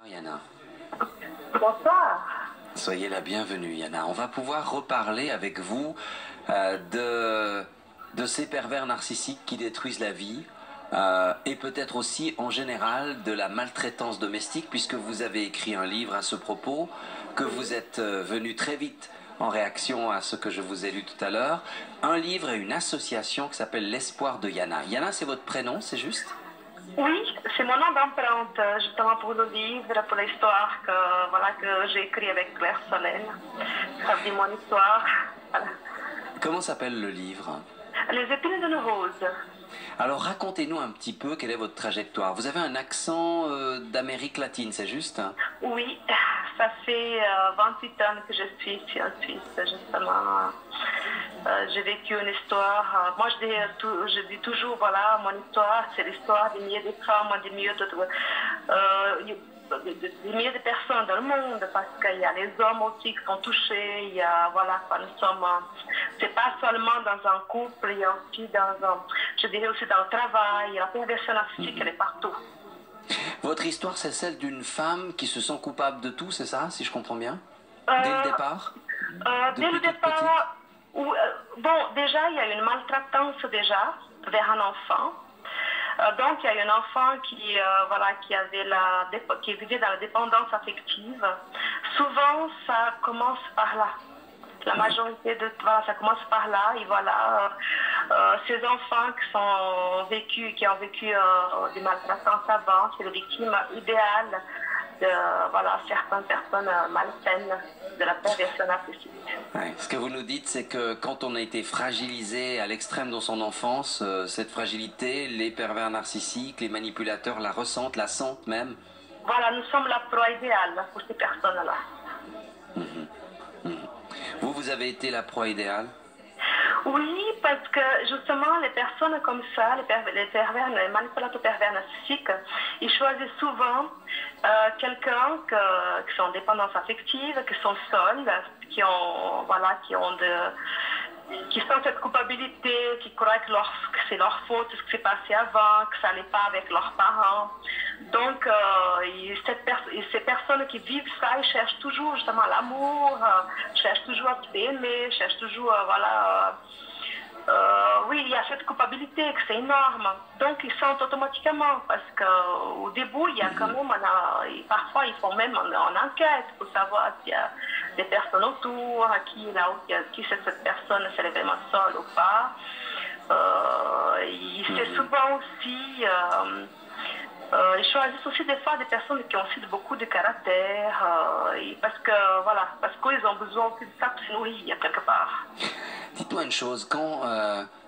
Yana. Bonsoir. Soyez la bienvenue, Yana. On va pouvoir reparler avec vous de ces pervers narcissiques qui détruisent la vie et peut-être aussi en général de la maltraitance domestique, puisque vous avez écrit un livre à ce propos, que vous êtes venu très vite en réaction à ce que je vous ai lu tout à l'heure. Un livre et une association qui s'appelle l'Espoir de Yana. Yana, c'est votre prénom, c'est juste? Oui, c'est mon nom d'empreinte, justement pour le livre, pour l'histoire que j'ai écrit avec Claire Solène. Ça dit mon histoire. Voilà. Comment s'appelle le livre? Les épines d'une rose. Alors racontez-nous un petit peu quelle est votre trajectoire. Vous avez un accent d'Amérique latine, c'est juste? Oui, ça fait 28 ans que je suis ici en Suisse, justement. J'ai vécu une histoire. Moi, je dis toujours, voilà, mon histoire, c'est l'histoire des milliers de femmes, des milliers de personnes dans le monde, parce qu'il y a les hommes aussi qui sont touchés. Il y a, voilà, nous sommes. C'est pas seulement dans un couple, il y a aussi je dirais aussi dans le travail. La perversion narcissique, elle est partout. Votre histoire, c'est celle d'une femme qui se sent coupable de tout, c'est ça, si je comprends bien? Dès le départ? Dès le départ, bon, déjà, il y a une maltraitance déjà vers un enfant. Donc, il y a un enfant qui vivait dans la dépendance affective. Ont ça commence par là. La majorité ça commence par là. Et voilà, ces enfants qui ont vécu des maltraitances avant, c'est les victimes idéales de certaines personnes malsaines de la perversion narcissique. Ouais. Ce que vous nous dites, c'est que quand on a été fragilisé à l'extrême dans son enfance, cette fragilité, les pervers narcissiques, les manipulateurs la ressentent, la sentent même. Voilà, nous sommes la proie idéale pour ces personnes-là. Vous avez été la proie idéale? Oui, parce que justement, les personnes comme ça, les manipulateurs pervers narcissiques, ils choisissent souvent quelqu'un qui sont en dépendance affective, qui sont seuls, qui sentent cette culpabilité, qui croient que c'est leur faute, ce qui s'est passé avant, que ça n'allait pas avec leurs parents. Donc, ces personnes qui vivent ça, ils cherchent toujours justement l'amour, cherchent toujours à se aimer, cherchent toujours, oui, il y a cette culpabilité, que c'est énorme. Donc, ils sentent automatiquement, parce qu'au début, il y a quand même, parfois, ils font même en enquête pour savoir s'il y a des personnes autour, qui cette personne, si elle est vraiment seule ou pas. C'est souvent aussi... ils choisissent aussi des fois des personnes qui ont aussi beaucoup de caractère, parce qu'ils ont besoin aussi de ça pour se nourrir quelque part. Dites-moi une chose, quand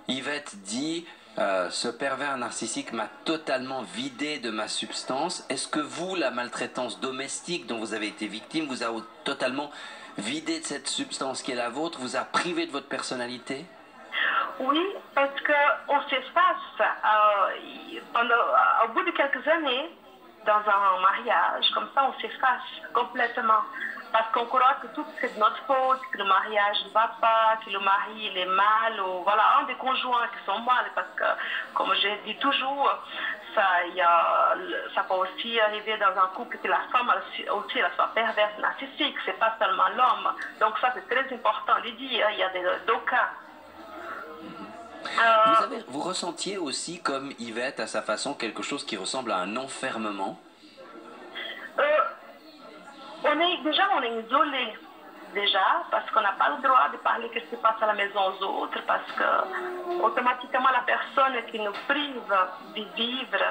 Yvette dit ce pervers narcissique m'a totalement vidé de ma substance, est-ce que vous, la maltraitance domestique dont vous avez été victime, vous a totalement vidé de cette substance qui est la vôtre, vous a privé de votre personnalité? Oui, parce qu'on s'efface au bout de quelques années, dans un mariage, comme ça on s'efface complètement. Parce qu'on croit que tout c'est de notre faute, que le mariage ne va pas, que le mari il est mal, ou voilà, un des conjoints qui sont mal, parce que, comme je dis toujours, ça peut aussi arriver dans un couple que la femme aussi elle soit perverse narcissique, c'est pas seulement l'homme. Donc ça c'est très important de dire, il y a deux cas. Vous ressentiez aussi, comme Yvette, à sa façon, quelque chose qui ressemble à un enfermement? On est isolé, déjà, parce qu'on n'a pas le droit de parler de ce qui se passe à la maison aux autres, parce que automatiquement la personne qui nous prive de vivre,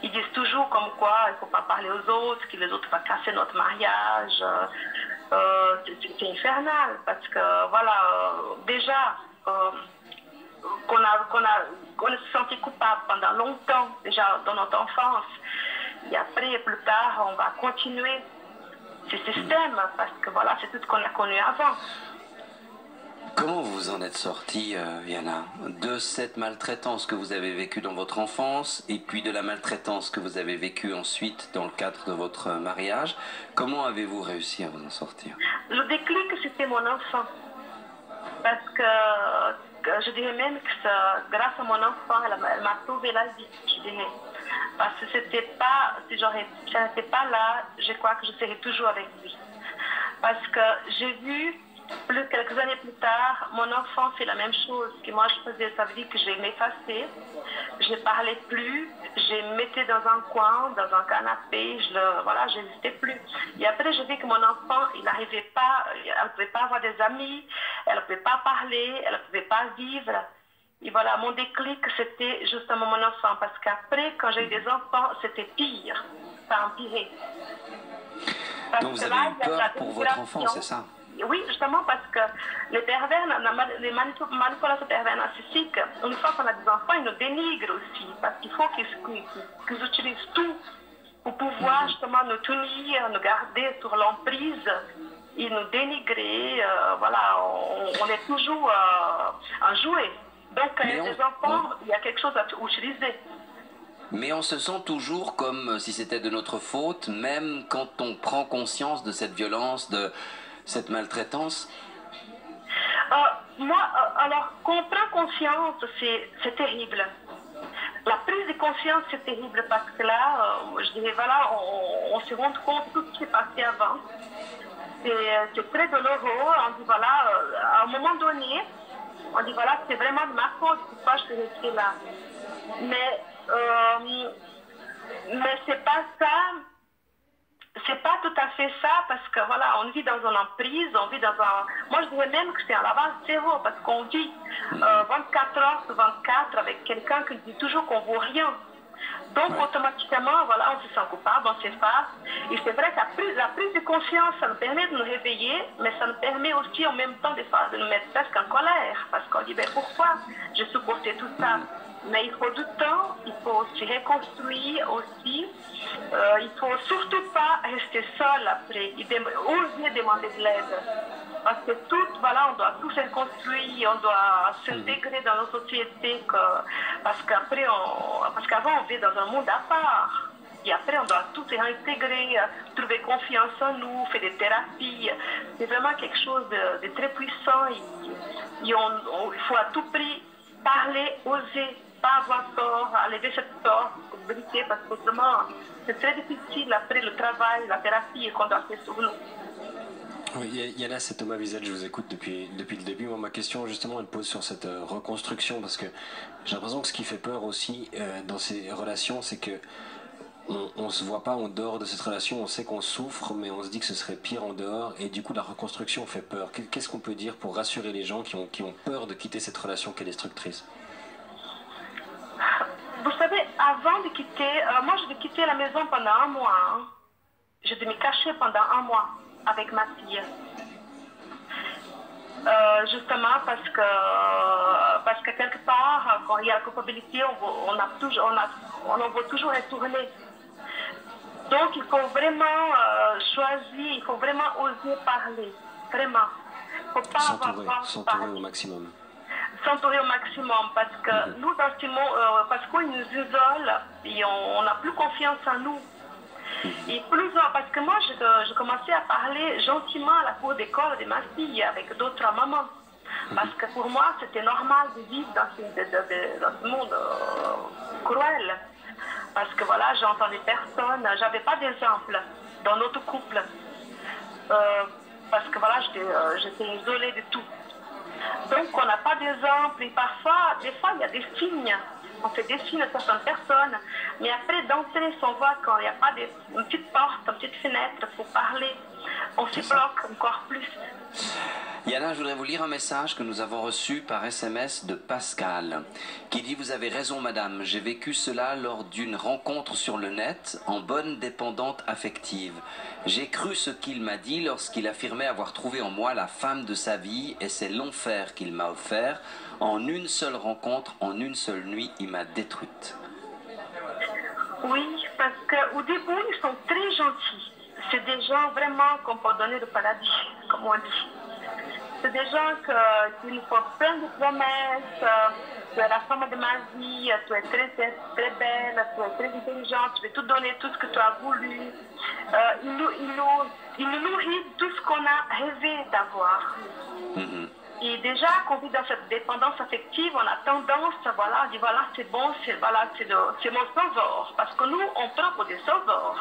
ils disent toujours comme quoi il ne faut pas parler aux autres, que les autres vont casser notre mariage. C'est infernal, parce que voilà, déjà... qu'on se sentit coupable pendant longtemps, déjà dans notre enfance. Et après, plus tard, on va continuer ce système, parce que voilà, c'est tout ce qu'on a connu avant. Comment vous en êtes sortie, Yana, de cette maltraitance que vous avez vécue dans votre enfance, et puis de la maltraitance que vous avez vécue ensuite dans le cadre de votre mariage? Comment avez-vous réussi à vous en sortir? Le déclic, c'était mon enfant. Parce que je dirais même que grâce à mon enfant, elle m'a sauvé la vie, je dirais. Parce que c'était pas, si je n'étais pas là, je crois que je serais toujours avec lui. Parce que j'ai vu, quelques années plus tard, mon enfant fait la même chose que moi je faisais. Ça veut dire que je m'effaçais, je ne parlais plus, je me mettais dans un coin, dans un canapé, voilà, je n'existais plus. Et après, je vis que mon enfant, il n'arrivait pas, elle ne pouvait pas avoir des amis, elle ne pouvait pas parler, elle ne pouvait pas vivre. Et voilà, mon déclic, c'était justement mon enfant. Parce qu'après, quand j'ai eu des enfants, c'était pire. Ça a empiré. Donc vous avez eu peur pour votre enfant, c'est ça? Oui, justement parce que les pervers, les manipulateurs pervers narcissiques, une fois qu'on a des enfants, ils nous dénigrent aussi. Parce qu'il faut qu'ils utilisent tout pour pouvoir justement nous tenir, nous garder sur l'emprise et nous dénigrer. Voilà, on est toujours un jouet. Donc, quand il y a des enfants, il y a quelque chose à utiliser. Mais on se sent toujours comme si c'était de notre faute, même quand on prend conscience de cette violence, de cette maltraitance. Alors, quand on prend conscience, c'est terrible. La prise de conscience, c'est terrible parce que là, je dirais, voilà, on se rend compte de tout ce qui s'est passé avant. C'est très douloureux. On dit, voilà, à un moment donné, on dit, voilà, c'est vraiment de ma faute, pourquoi je suis restée là. Mais c'est pas ça, c'est pas tout à fait ça, parce que voilà, on vit dans une emprise, on vit dans un... Moi, je dirais même que c'est un lavage zéro, parce qu'on vit 24 heures sur 24 avec quelqu'un qui dit toujours qu'on vaut rien. Donc, automatiquement, voilà, on se sent coupable, on s'efface. Et c'est vrai que la prise de conscience, ça nous permet de nous réveiller, mais ça nous permet aussi en même temps de nous mettre presque en colère. Parce qu'on dit, ben pourquoi j'ai supporté tout ça? Mais il faut du temps, il faut se reconstruire aussi. Il ne faut surtout pas rester seul après, oser demander de l'aide. Parce que voilà, on doit tout se reconstruire, on doit s'intégrer dans nos sociétés. Parce qu'avant, on vit dans un monde à part. Et après, on doit tout réintégrer, trouver confiance en nous, faire des thérapies. C'est vraiment quelque chose de très puissant. Il faut à tout prix parler, oser, pas avoir peur, enlever cette peur, briquer, parce qu'autrement, c'est très difficile après le travail, la thérapie qu'on doit faire sur nous. Oui, Yana, c'est Thomas Wiesel, je vous écoute depuis le début. Moi, ma question, justement, elle pose sur cette reconstruction, parce que j'ai l'impression que ce qui fait peur aussi dans ces relations, c'est que on se voit pas en dehors de cette relation, on sait qu'on souffre, mais on se dit que ce serait pire en dehors, et du coup, la reconstruction fait peur. Qu'est-ce qu'on peut dire pour rassurer les gens qui ont peur de quitter cette relation qui est destructrice? Vous savez, avant de quitter, moi, je vais quitter la maison pendant un mois. Hein. Je vais me cacher pendant un mois avec ma fille. Justement parce que quelque part, quand il y a la culpabilité, on veut toujours retourner. Donc il faut vraiment choisir, il faut vraiment oser parler, vraiment. Il ne faut pas avoir peur de parler. S'entourer au maximum. S'entourer au maximum, parce que nous, dans ce monde, parce qu'on nous isole et on n'a plus confiance en nous. Et parce que moi, je commençais à parler gentiment à la cour d'école de ma fille avec d'autres mamans. Parce que pour moi, c'était normal de vivre dans ce monde cruel. Parce que voilà, j'entendais personne, j'avais pas d'exemple dans notre couple. Parce que voilà, j'étais isolée de tout. Donc, on n'a pas d'exemple. Et parfois, des fois, il y a des signes. On fait des signes à certaines personnes. Mais après, d'entrer, on voit quand il n'y a pas une petite porte, une petite fenêtre pour parler, on se bloque encore plus. Yana, je voudrais vous lire un message que nous avons reçu par SMS de Pascal, qui dit: vous avez raison madame, j'ai vécu cela lors d'une rencontre sur le net, en bonne dépendante affective. J'ai cru ce qu'il m'a dit lorsqu'il affirmait avoir trouvé en moi la femme de sa vie, et c'est l'enfer qu'il m'a offert. En une seule rencontre, en une seule nuit, il m'a détruite. Oui, parce qu'au début, ils sont très gentils. C'est des gens vraiment qu'on peut donner le paradis, comme on dit. C'est des gens qui nous font plein de promesses. Tu es la femme de ma vie, tu es très, très, très belle, tu es très intelligente, tu veux tout donner, tout ce que tu as voulu. Ils nous nourrissent tout ce qu'on a rêvé d'avoir. Et déjà qu'on vit dans cette dépendance affective, on a tendance, voilà, on dit voilà, c'est bon, c'est voilà, c'est mon sauveur. Parce que nous, on prend pour des sauveurs.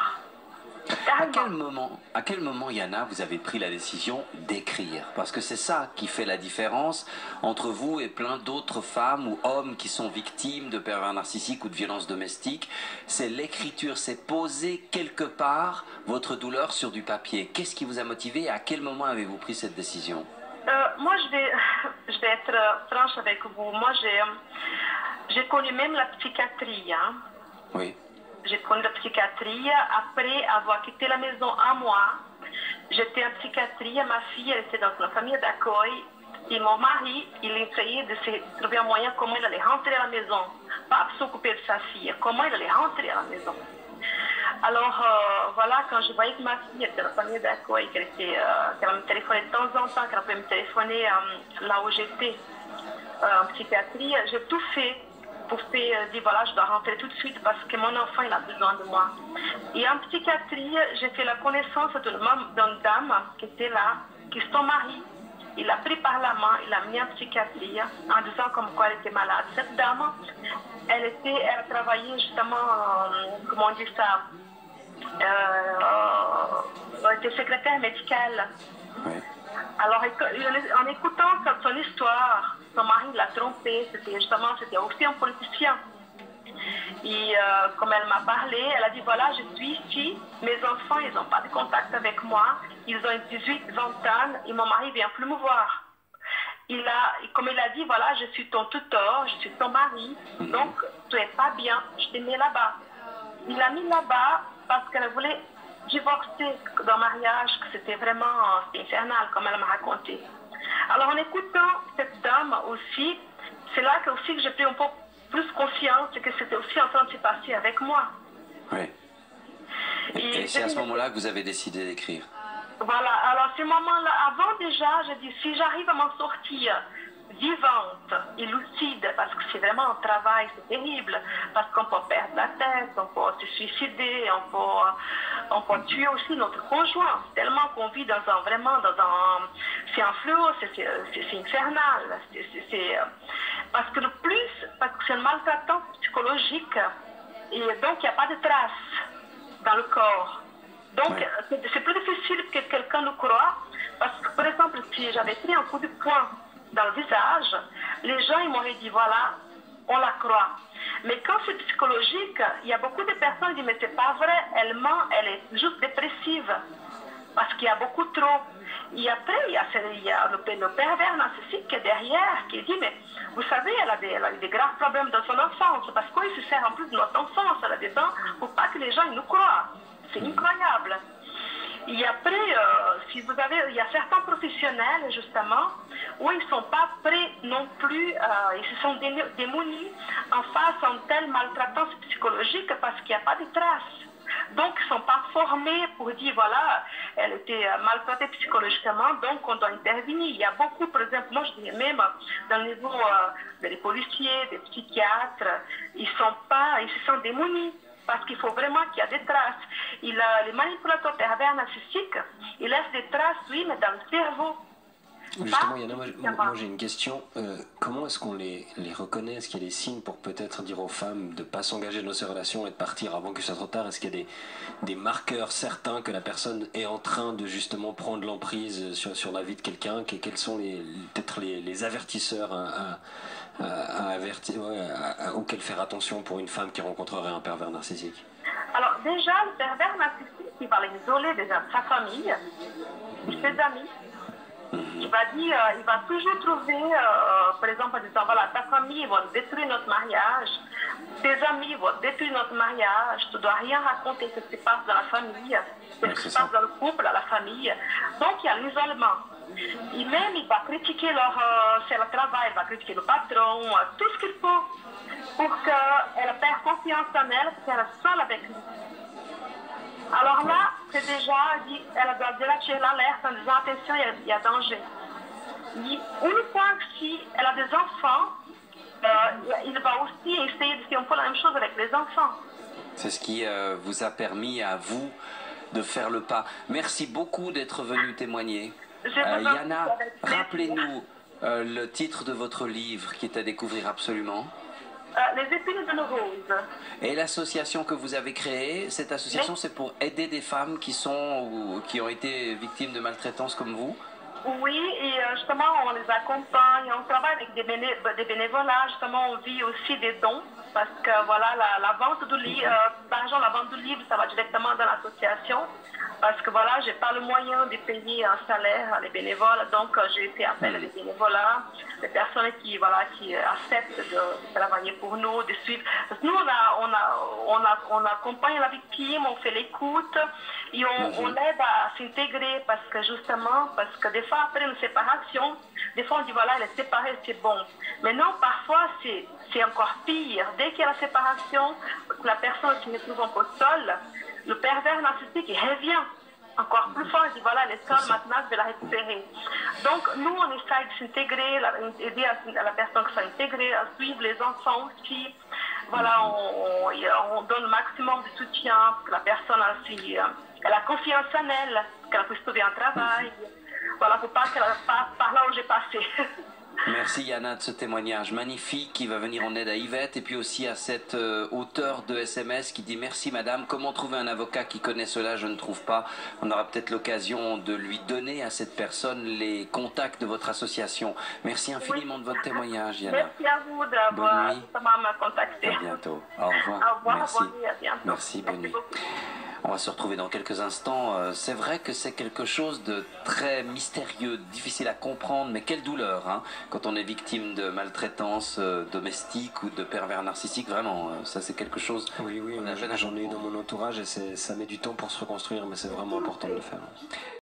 À quel moment, Yana, vous avez pris la décision d'écrire? Parce que c'est ça qui fait la différence entre vous et plein d'autres femmes ou hommes qui sont victimes de pervers narcissiques ou de violences domestiques. C'est l'écriture, c'est poser quelque part votre douleur sur du papier. Qu'est-ce qui vous a motivé et à quel moment avez-vous pris cette décision? Moi, je vais être franche avec vous. Moi, j'ai connu même la psychiatrie. Hein. Oui. J'ai connu la psychiatrie après avoir quitté la maison un mois. J'étais en psychiatrie, ma fille, elle était dans une famille d'accueil. Et mon mari, il essayait de se trouver un moyen comment il allait rentrer à la maison. Pas s'occuper de sa fille, comment il allait rentrer à la maison. Alors, voilà, quand je voyais que ma fille était dans la famille d'accueil, qu'elle me téléphonait de temps en temps, qu'elle pouvait me téléphoner là où j'étais, en psychiatrie, j'ai tout fait pour dire voilà, je dois rentrer tout de suite parce que mon enfant, il a besoin de moi. Et en psychiatrie, j'ai fait la connaissance d'une dame qui était là, qui son mari, il l'a pris par la main, il l'a mis en psychiatrie en disant comme quoi elle était malade. Cette dame, elle a travaillé justement, comment on dit ça, elle était secrétaire médicale. Oui. Alors, en écoutant son histoire, son mari l'a trompée, c'était aussi un politicien. Et comme elle m'a parlé, elle a dit voilà, je suis ici, mes enfants, ils n'ont pas de contact avec moi, ils ont 18, 20 ans, et mon mari ne vient plus me voir. Comme il a dit, voilà, je suis ton tuteur, je suis ton mari, donc tu n'es pas bien, je te mets là-bas. Il l'a mis là-bas parce qu'elle voulait divorcer d'un mariage, que c'était vraiment infernal, comme elle m'a raconté. Alors en écoutant cette dame aussi, c'est là que j'ai pris un peu plus conscience que c'était aussi en train de se passer avec moi. Oui. Et c'est à ce moment-là que vous avez décidé d'écrire? Voilà, alors ce moment-là, avant déjà, j'ai dit, si j'arrive à m'en sortir vivante et lucide, parce que c'est vraiment un travail, c'est terrible, parce qu'on peut perdre la tête, on peut se suicider, on peut tuer aussi notre conjoint, tellement qu'on vit c'est un fléau, c'est infernal, parce que parce que c'est une maltraitance psychologique, et donc il n'y a pas de traces dans le corps. Donc, c'est plus difficile que quelqu'un nous croit, parce que, par exemple, si j'avais pris un coup de poing dans le visage, les gens ils m'auraient dit, voilà, on la croit. Mais quand c'est psychologique, il y a beaucoup de personnes qui disent, mais c'est pas vrai, elle ment, elle est juste dépressive, parce qu'il y a beaucoup trop. Et après, il y a le pervers narcissique qui est derrière, qui dit, mais vous savez, elle a eu des graves problèmes dans son enfance, parce qu'il se sert en plus de notre enfance là-dedans, pour pas que les gens ils nous croient. C'est incroyable. Et après, il y a certains professionnels, justement, où ils ne sont pas prêts non plus, ils se sont démunis en face à une telle maltraitance psychologique parce qu'il n'y a pas de traces. Donc, ils ne sont pas formés pour dire, voilà, elle était maltraitée psychologiquement, donc on doit intervenir. Il y a beaucoup, par exemple, moi je dirais même, dans le niveau des policiers, des psychiatres, ils se sont démunis. Parce qu'il faut vraiment qu'il y ait des traces. Les manipulateurs pervers narcissiques, ils laissent des traces, oui, mais dans le cerveau. Justement, Yana, moi j'ai une question. Comment est-ce qu'on les reconnaît? Est-ce qu'il y a des signes pour peut-être dire aux femmes de ne pas s'engager dans ces relations et de partir avant que ce soit trop tard? Est-ce qu'il y a des marqueurs certains que la personne est en train de justement prendre l'emprise sur la vie de quelqu'un? Quels sont peut-être les avertisseurs auxquels faire attention pour une femme qui rencontrerait un pervers narcissique? Alors déjà, le pervers narcissique, il va l'isoler déjà de sa famille, de ses amis. Il va toujours trouver, par exemple, en disant, voilà, ta famille va détruire notre mariage, tes amis vont détruire notre mariage, tu ne dois rien raconter de ce qui se passe dans la famille, de ce qui se passe dans le couple, dans la famille. Donc, il y a l'isolement. Et même, il va critiquer leur travail, il va critiquer le patron, tout ce qu'il faut pour qu'elle perde confiance en elle, qu'elle est seule avec lui. Alors là, c'est déjà, elle doit déjà tirer l'alerte en disant attention, il y a danger. Une fois que si elle a des enfants, il va aussi essayer de faire un peu la même chose avec les enfants. C'est ce qui vous a permis à vous de faire le pas. Merci beaucoup d'être venu témoigner. Yana, le titre de votre livre qui est à découvrir absolument. Les épines d'une rose. Et l'association que vous avez créée, cette association, c'est pour aider des femmes qui sont ou qui ont été victimes de maltraitance comme vous? Oui, et justement, on les accompagne, on travaille avec des bénévolats, justement, on vit aussi des dons, parce que voilà, la vente du livre, l'argent, la vente du livre, ça va directement dans l'association, parce que voilà, j'ai pas le moyen de payer un salaire à les bénévoles, donc j'ai fait appel à des bénévolats, des personnes qui, voilà, qui acceptent de travailler pour nous, de suivre. Parce que nous, on accompagne la victime, on fait l'écoute, et on l'aide à s'intégrer, parce que justement, parce que des fois, après une séparation, des fois on dit voilà, elle est séparée, c'est bon. Mais non, parfois c'est encore pire. Dès qu'il y a la séparation, la personne se retrouve un peu seule, le pervers narcissique il revient encore plus fort, il dit voilà, elle est seule, maintenant je vais la récupérer. Donc nous on essaie de s'intégrer, aider à la personne qui s'intégrer, à suivre les enfants aussi. Voilà, on donne le maximum de soutien pour que la personne elle a confiance en elle, qu'elle puisse trouver un travail. Voilà, pour pas qu'elle passe par là où j'ai passé. Merci Yana de ce témoignage magnifique qui va venir en aide à Yvette et puis aussi à cet auteur de SMS qui dit merci madame, comment trouver un avocat qui connaît cela, je ne trouve pas. On aura peut-être l'occasion de lui donner à cette personne les contacts de votre association. Merci infiniment de votre témoignage Yana. Merci à vous d'avoir me contacté. À bientôt. Au revoir. Au revoir, merci. bonne nuit, à bientôt. Merci, bonne nuit. On va se retrouver dans quelques instants. C'est vrai que c'est quelque chose de très mystérieux, difficile à comprendre, mais quelle douleur hein, quand on est victime de maltraitance domestique ou de pervers narcissique. Vraiment, ça c'est quelque chose. Oui, j'en ai eu dans mon entourage et ça met du temps pour se reconstruire, mais c'est vraiment important de le faire.